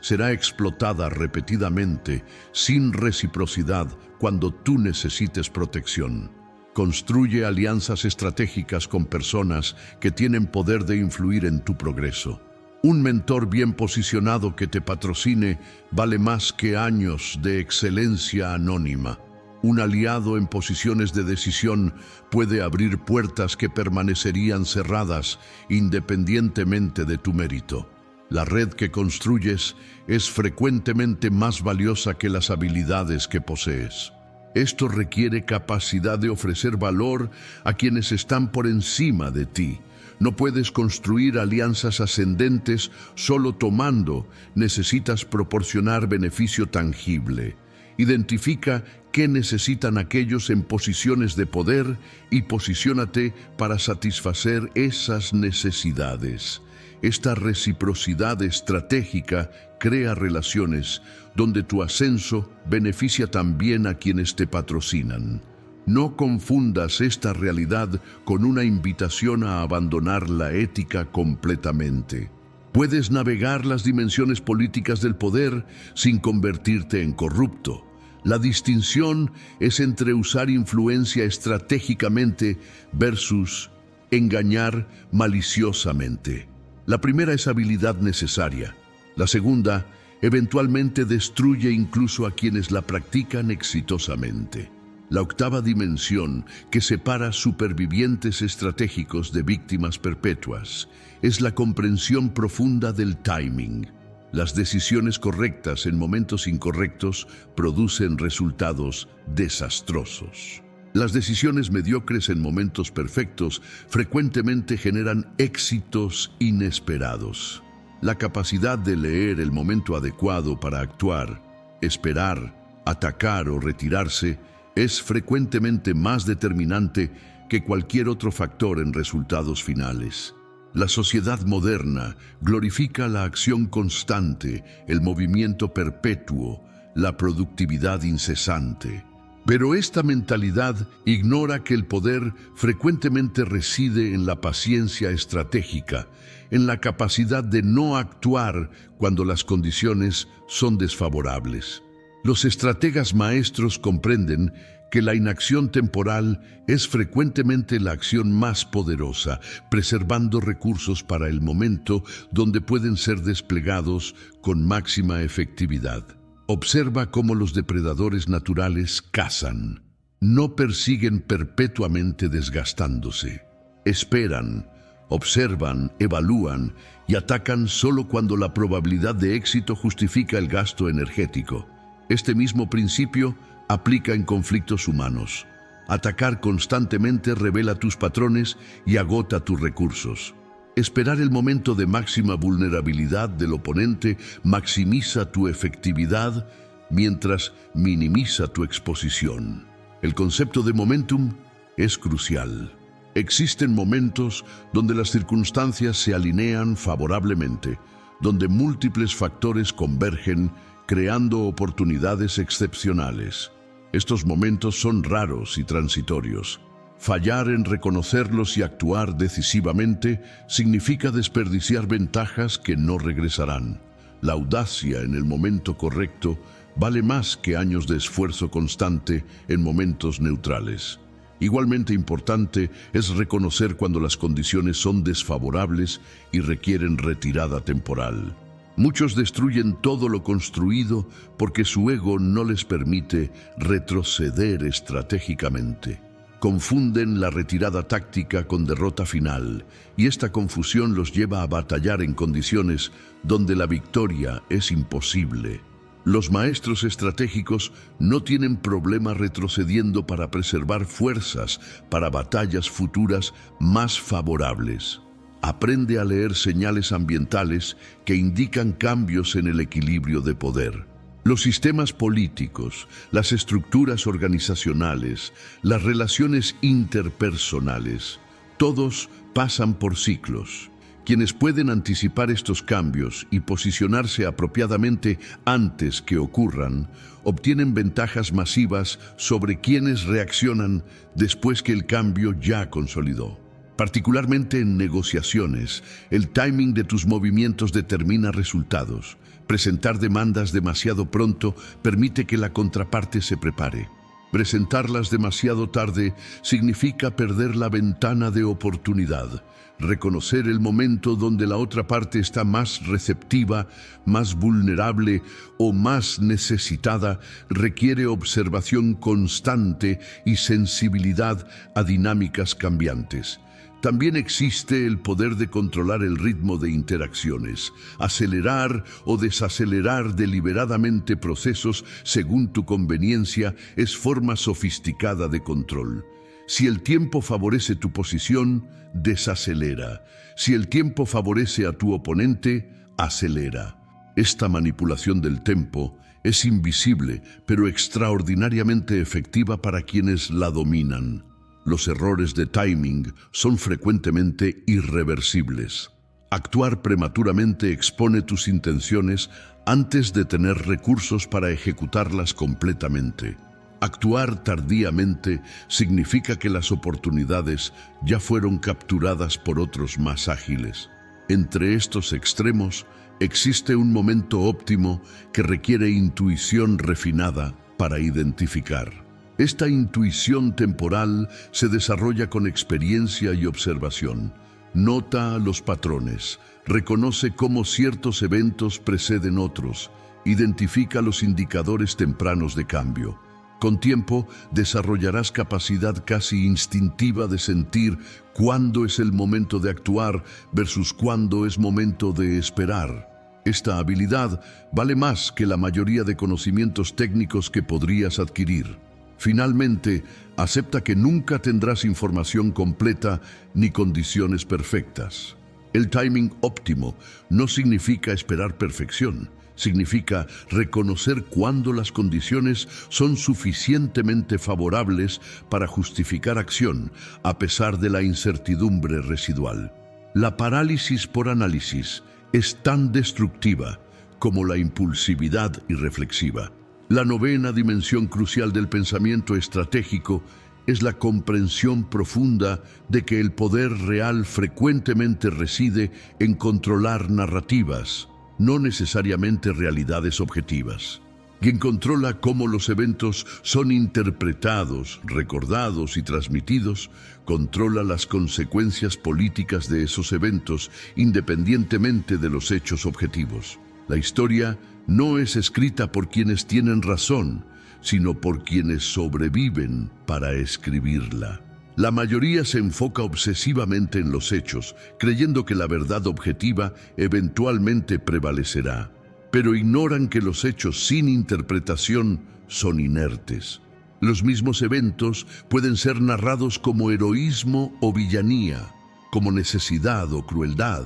será explotada repetidamente sin reciprocidad cuando tú necesites protección. Construye alianzas estratégicas con personas que tienen poder de influir en tu progreso. Un mentor bien posicionado que te patrocine vale más que años de excelencia anónima. Un aliado en posiciones de decisión puede abrir puertas que permanecerían cerradas independientemente de tu mérito. La red que construyes es frecuentemente más valiosa que las habilidades que posees. Esto requiere capacidad de ofrecer valor a quienes están por encima de ti. No puedes construir alianzas ascendentes solo tomando, necesitas proporcionar beneficio tangible. Identifica qué necesitan aquellos en posiciones de poder y posiciónate para satisfacer esas necesidades. Esta reciprocidad estratégica crea relaciones donde tu ascenso beneficia también a quienes te patrocinan. No confundas esta realidad con una invitación a abandonar la ética completamente. Puedes navegar las dimensiones políticas del poder sin convertirte en corrupto. La distinción es entre usar influencia estratégicamente versus engañar maliciosamente. La primera es habilidad necesaria. La segunda, eventualmente destruye incluso a quienes la practican exitosamente. La octava dimensión, que separa supervivientes estratégicos de víctimas perpetuas, es la comprensión profunda del timing. Las decisiones correctas en momentos incorrectos producen resultados desastrosos. Las decisiones mediocres en momentos perfectos frecuentemente generan éxitos inesperados. La capacidad de leer el momento adecuado para actuar, esperar, atacar o retirarse es frecuentemente más determinante que cualquier otro factor en resultados finales. La sociedad moderna glorifica la acción constante, el movimiento perpetuo, la productividad incesante. Pero esta mentalidad ignora que el poder frecuentemente reside en la paciencia estratégica, en la capacidad de no actuar cuando las condiciones son desfavorables. Los estrategas maestros comprenden que la inacción temporal es frecuentemente la acción más poderosa, preservando recursos para el momento donde pueden ser desplegados con máxima efectividad. Observa cómo los depredadores naturales cazan. No persiguen perpetuamente desgastándose. Esperan, observan, evalúan y atacan solo cuando la probabilidad de éxito justifica el gasto energético. Este mismo principio aplica en conflictos humanos. Atacar constantemente revela tus patrones y agota tus recursos. Esperar el momento de máxima vulnerabilidad del oponente maximiza tu efectividad mientras minimiza tu exposición. El concepto de momentum es crucial. Existen momentos donde las circunstancias se alinean favorablemente, donde múltiples factores convergen, creando oportunidades excepcionales. Estos momentos son raros y transitorios. Fallar en reconocerlos y actuar decisivamente significa desperdiciar ventajas que no regresarán. La audacia en el momento correcto vale más que años de esfuerzo constante en momentos neutrales. Igualmente importante es reconocer cuando las condiciones son desfavorables y requieren retirada temporal. Muchos destruyen todo lo construido porque su ego no les permite retroceder estratégicamente. Confunden la retirada táctica con derrota final, y esta confusión los lleva a batallar en condiciones donde la victoria es imposible. Los maestros estratégicos no tienen problema retrocediendo para preservar fuerzas para batallas futuras más favorables. Aprende a leer señales ambientales que indican cambios en el equilibrio de poder. Los sistemas políticos, las estructuras organizacionales, las relaciones interpersonales, todos pasan por ciclos. Quienes pueden anticipar estos cambios y posicionarse apropiadamente antes que ocurran, obtienen ventajas masivas sobre quienes reaccionan después que el cambio ya consolidó. Particularmente en negociaciones, el timing de tus movimientos determina resultados. Presentar demandas demasiado pronto permite que la contraparte se prepare. Presentarlas demasiado tarde significa perder la ventana de oportunidad. Reconocer el momento donde la otra parte está más receptiva, más vulnerable o más necesitada requiere observación constante y sensibilidad a dinámicas cambiantes. También existe el poder de controlar el ritmo de interacciones, acelerar o desacelerar deliberadamente procesos según tu conveniencia es forma sofisticada de control. Si el tiempo favorece tu posición, desacelera. Si el tiempo favorece a tu oponente, acelera. Esta manipulación del tempo es invisible, pero extraordinariamente efectiva para quienes la dominan. Los errores de timing son frecuentemente irreversibles. Actuar prematuramente expone tus intenciones antes de tener recursos para ejecutarlas completamente. Actuar tardíamente significa que las oportunidades ya fueron capturadas por otros más ágiles. Entre estos extremos existe un momento óptimo que requiere intuición refinada para identificar. Esta intuición temporal se desarrolla con experiencia y observación. Nota los patrones, reconoce cómo ciertos eventos preceden otros, identifica los indicadores tempranos de cambio. Con tiempo, desarrollarás capacidad casi instintiva de sentir cuándo es el momento de actuar versus cuándo es momento de esperar. Esta habilidad vale más que la mayoría de conocimientos técnicos que podrías adquirir. Finalmente, acepta que nunca tendrás información completa ni condiciones perfectas. El timing óptimo no significa esperar perfección. Significa reconocer cuándo las condiciones son suficientemente favorables para justificar acción, a pesar de la incertidumbre residual. La parálisis por análisis es tan destructiva como la impulsividad irreflexiva. La novena dimensión crucial del pensamiento estratégico es la comprensión profunda de que el poder real frecuentemente reside en controlar narrativas, no necesariamente realidades objetivas. Quien controla cómo los eventos son interpretados, recordados y transmitidos, controla las consecuencias políticas de esos eventos independientemente de los hechos objetivos. La historia no es escrita por quienes tienen razón, sino por quienes sobreviven para escribirla. La mayoría se enfoca obsesivamente en los hechos, creyendo que la verdad objetiva eventualmente prevalecerá, pero ignoran que los hechos sin interpretación son inertes. Los mismos eventos pueden ser narrados como heroísmo o villanía, como necesidad o crueldad,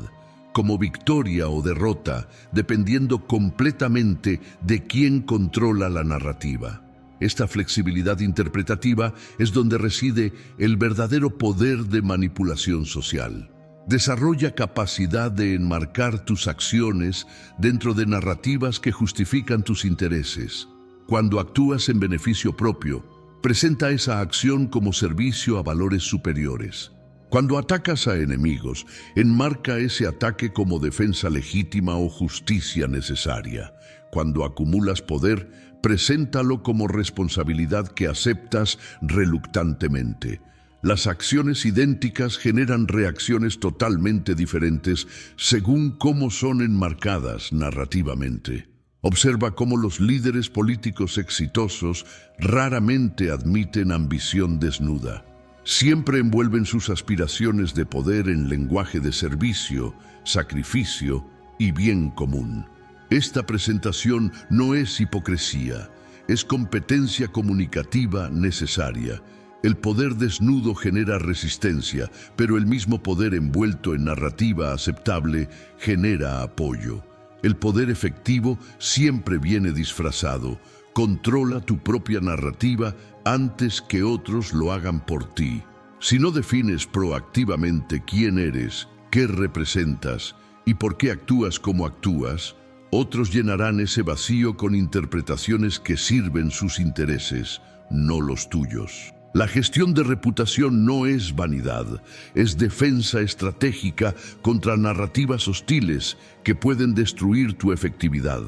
como victoria o derrota, dependiendo completamente de quién controla la narrativa. Esta flexibilidad interpretativa es donde reside el verdadero poder de manipulación social. Desarrolla capacidad de enmarcar tus acciones dentro de narrativas que justifican tus intereses. Cuando actúas en beneficio propio, presenta esa acción como servicio a valores superiores. Cuando atacas a enemigos, enmarca ese ataque como defensa legítima o justicia necesaria. Cuando acumulas poder, preséntalo como responsabilidad que aceptas reluctantemente. Las acciones idénticas generan reacciones totalmente diferentes según cómo son enmarcadas narrativamente. Observa cómo los líderes políticos exitosos raramente admiten ambición desnuda. Siempre envuelven sus aspiraciones de poder en lenguaje de servicio, sacrificio y bien común. Esta presentación no es hipocresía, es competencia comunicativa necesaria. El poder desnudo genera resistencia, pero el mismo poder envuelto en narrativa aceptable genera apoyo. El poder efectivo siempre viene disfrazado. Controla tu propia narrativa antes que otros lo hagan por ti. Si no defines proactivamente quién eres, qué representas y por qué actúas como actúas, otros llenarán ese vacío con interpretaciones que sirven sus intereses, no los tuyos. La gestión de reputación no es vanidad, es defensa estratégica contra narrativas hostiles que pueden destruir tu efectividad.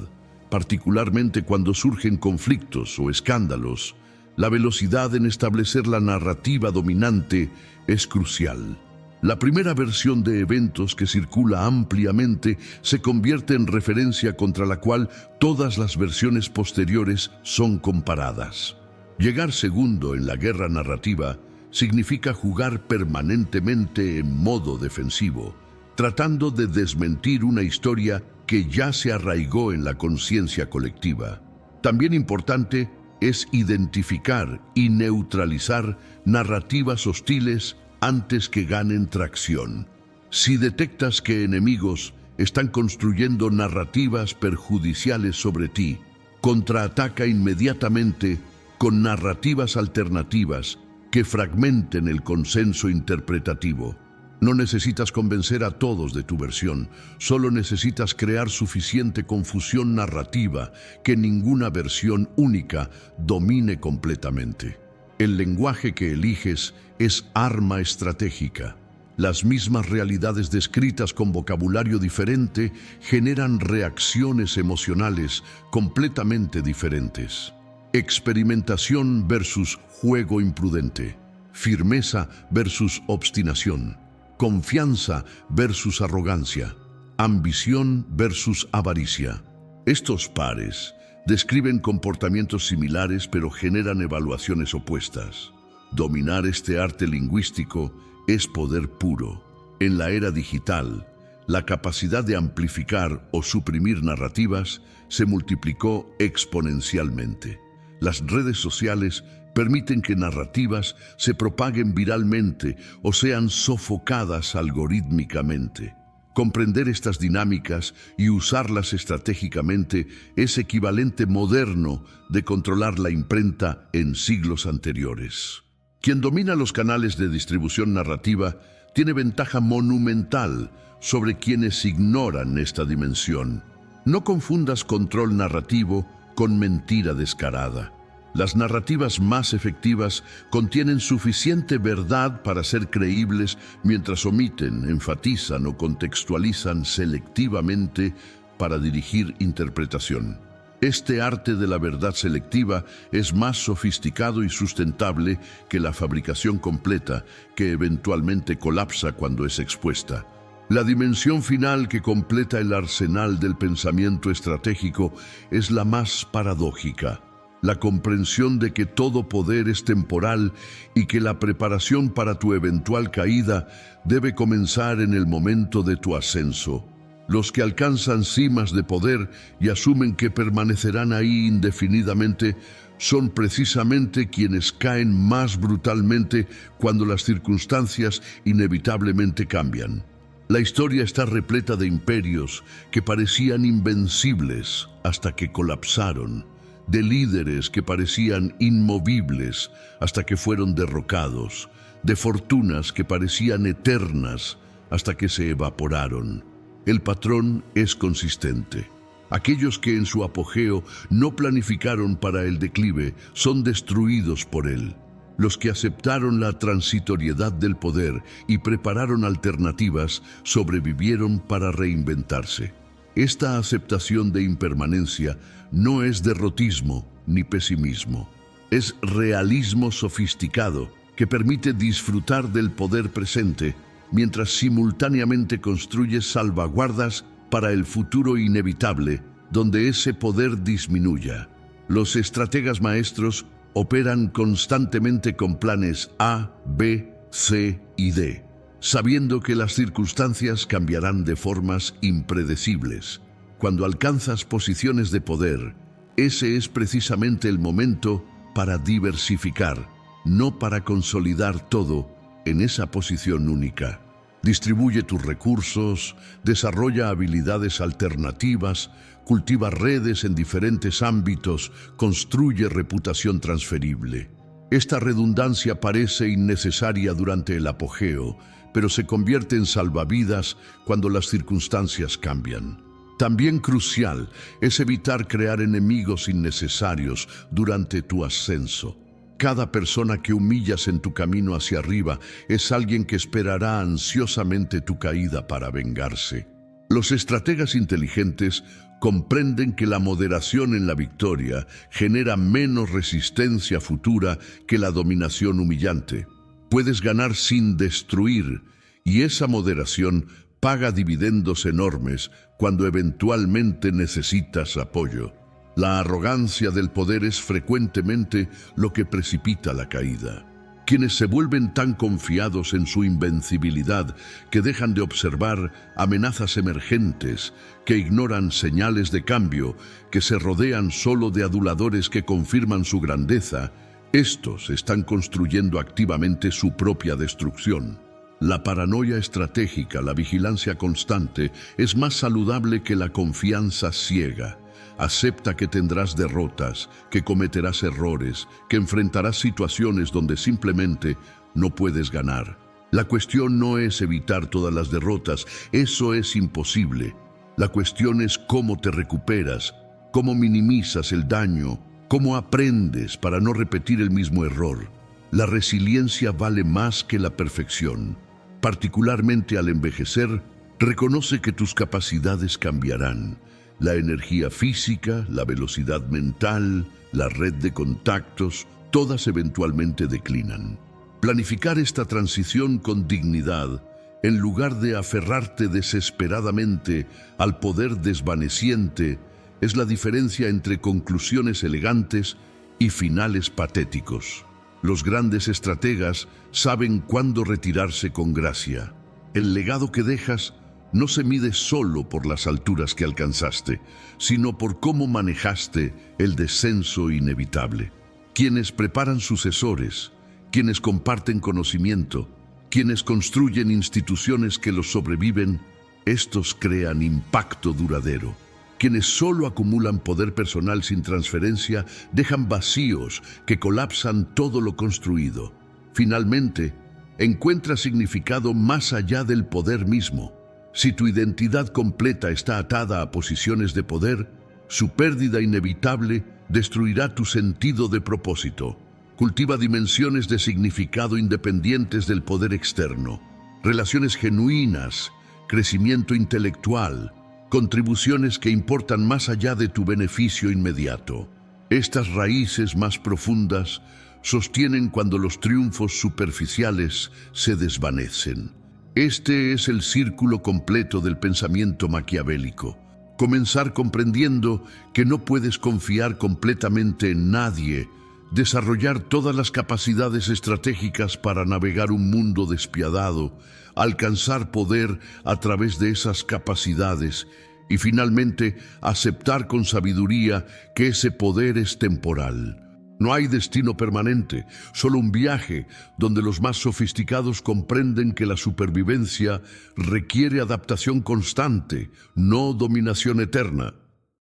Particularmente cuando surgen conflictos o escándalos, la velocidad en establecer la narrativa dominante es crucial. La primera versión de eventos que circula ampliamente se convierte en referencia contra la cual todas las versiones posteriores son comparadas. Llegar segundo en la guerra narrativa significa jugar permanentemente en modo defensivo, tratando de desmentir una historia que ya se arraigó en la conciencia colectiva. También importante es identificar y neutralizar narrativas hostiles antes que ganen tracción. Si detectas que enemigos están construyendo narrativas perjudiciales sobre ti, contraataca inmediatamente con narrativas alternativas que fragmenten el consenso interpretativo. No necesitas convencer a todos de tu versión, solo necesitas crear suficiente confusión narrativa que ninguna versión única domine completamente. El lenguaje que eliges es arma estratégica. Las mismas realidades descritas con vocabulario diferente generan reacciones emocionales completamente diferentes. Experimentación versus juego imprudente. Firmeza versus obstinación. Confianza versus arrogancia. Ambición versus avaricia. Estos pares describen comportamientos similares pero generan evaluaciones opuestas. Dominar este arte lingüístico es poder puro. En la era digital, la capacidad de amplificar o suprimir narrativas se multiplicó exponencialmente. Las redes sociales permiten que narrativas se propaguen viralmente o sean sofocadas algorítmicamente. Comprender estas dinámicas y usarlas estratégicamente es equivalente moderno de controlar la imprenta en siglos anteriores. Quien domina los canales de distribución narrativa tiene ventaja monumental sobre quienes ignoran esta dimensión. No confundas control narrativo con mentira descarada. Las narrativas más efectivas contienen suficiente verdad para ser creíbles, mientras omiten, enfatizan o contextualizan selectivamente para dirigir interpretación. Este arte de la verdad selectiva es más sofisticado y sustentable que la fabricación completa, que eventualmente colapsa cuando es expuesta. La dimensión final que completa el arsenal del pensamiento estratégico es la más paradójica: la comprensión de que todo poder es temporal y que la preparación para tu eventual caída debe comenzar en el momento de tu ascenso. Los que alcanzan cimas de poder y asumen que permanecerán ahí indefinidamente son precisamente quienes caen más brutalmente cuando las circunstancias inevitablemente cambian. La historia está repleta de imperios que parecían invencibles hasta que colapsaron, de líderes que parecían inmovibles hasta que fueron derrocados, de fortunas que parecían eternas hasta que se evaporaron. El patrón es consistente. Aquellos que en su apogeo no planificaron para el declive son destruidos por él. Los que aceptaron la transitoriedad del poder y prepararon alternativas sobrevivieron para reinventarse. Esta aceptación de impermanencia no es derrotismo ni pesimismo. Es realismo sofisticado que permite disfrutar del poder presente mientras simultáneamente construye salvaguardas para el futuro inevitable, donde ese poder disminuya. Los estrategas maestros operan constantemente con planes A, B, C y D, sabiendo que las circunstancias cambiarán de formas impredecibles. Cuando alcanzas posiciones de poder, ese es precisamente el momento para diversificar, no para consolidar todo en esa posición única. Distribuye tus recursos, desarrolla habilidades alternativas, cultiva redes en diferentes ámbitos, construye reputación transferible. Esta redundancia parece innecesaria durante el apogeo, pero se convierte en salvavidas cuando las circunstancias cambian. También crucial es evitar crear enemigos innecesarios durante tu ascenso. Cada persona que humillas en tu camino hacia arriba es alguien que esperará ansiosamente tu caída para vengarse. Los estrategas inteligentes comprenden que la moderación en la victoria genera menos resistencia futura que la dominación humillante. Puedes ganar sin destruir, y esa moderación paga dividendos enormes cuando eventualmente necesitas apoyo. La arrogancia del poder es frecuentemente lo que precipita la caída. Quienes se vuelven tan confiados en su invencibilidad que dejan de observar amenazas emergentes, que ignoran señales de cambio, que se rodean solo de aduladores que confirman su grandeza, estos están construyendo activamente su propia destrucción. La paranoia estratégica, la vigilancia constante, es más saludable que la confianza ciega. Acepta que tendrás derrotas, que cometerás errores, que enfrentarás situaciones donde simplemente no puedes ganar. La cuestión no es evitar todas las derrotas, eso es imposible. La cuestión es cómo te recuperas, cómo minimizas el daño, cómo aprendes para no repetir el mismo error. La resiliencia vale más que la perfección. Particularmente al envejecer, reconoce que tus capacidades cambiarán. La energía física, la velocidad mental, la red de contactos, todas eventualmente declinan. Planificar esta transición con dignidad, en lugar de aferrarte desesperadamente al poder desvaneciente, es la diferencia entre conclusiones elegantes y finales patéticos. Los grandes estrategas saben cuándo retirarse con gracia. El legado que dejas no se mide solo por las alturas que alcanzaste, sino por cómo manejaste el descenso inevitable. Quienes preparan sucesores, quienes comparten conocimiento, quienes construyen instituciones que los sobreviven, estos crean impacto duradero. Quienes solo acumulan poder personal sin transferencia dejan vacíos que colapsan todo lo construido. Finalmente, encuentra significado más allá del poder mismo. Si tu identidad completa está atada a posiciones de poder, Su pérdida inevitable destruirá tu sentido de propósito. Cultiva dimensiones de significado independientes del poder externo, relaciones genuinas, crecimiento intelectual, contribuciones que importan más allá de tu beneficio inmediato. Estas raíces más profundas sostienen cuando los triunfos superficiales se desvanecen. Este es el círculo completo del pensamiento maquiavélico. Comenzar comprendiendo que no puedes confiar completamente en nadie, desarrollar todas las capacidades estratégicas para navegar un mundo despiadado, alcanzar poder a través de esas capacidades y finalmente aceptar con sabiduría que ese poder es temporal. No hay destino permanente, solo un viaje donde los más sofisticados comprenden que la supervivencia requiere adaptación constante, no dominación eterna.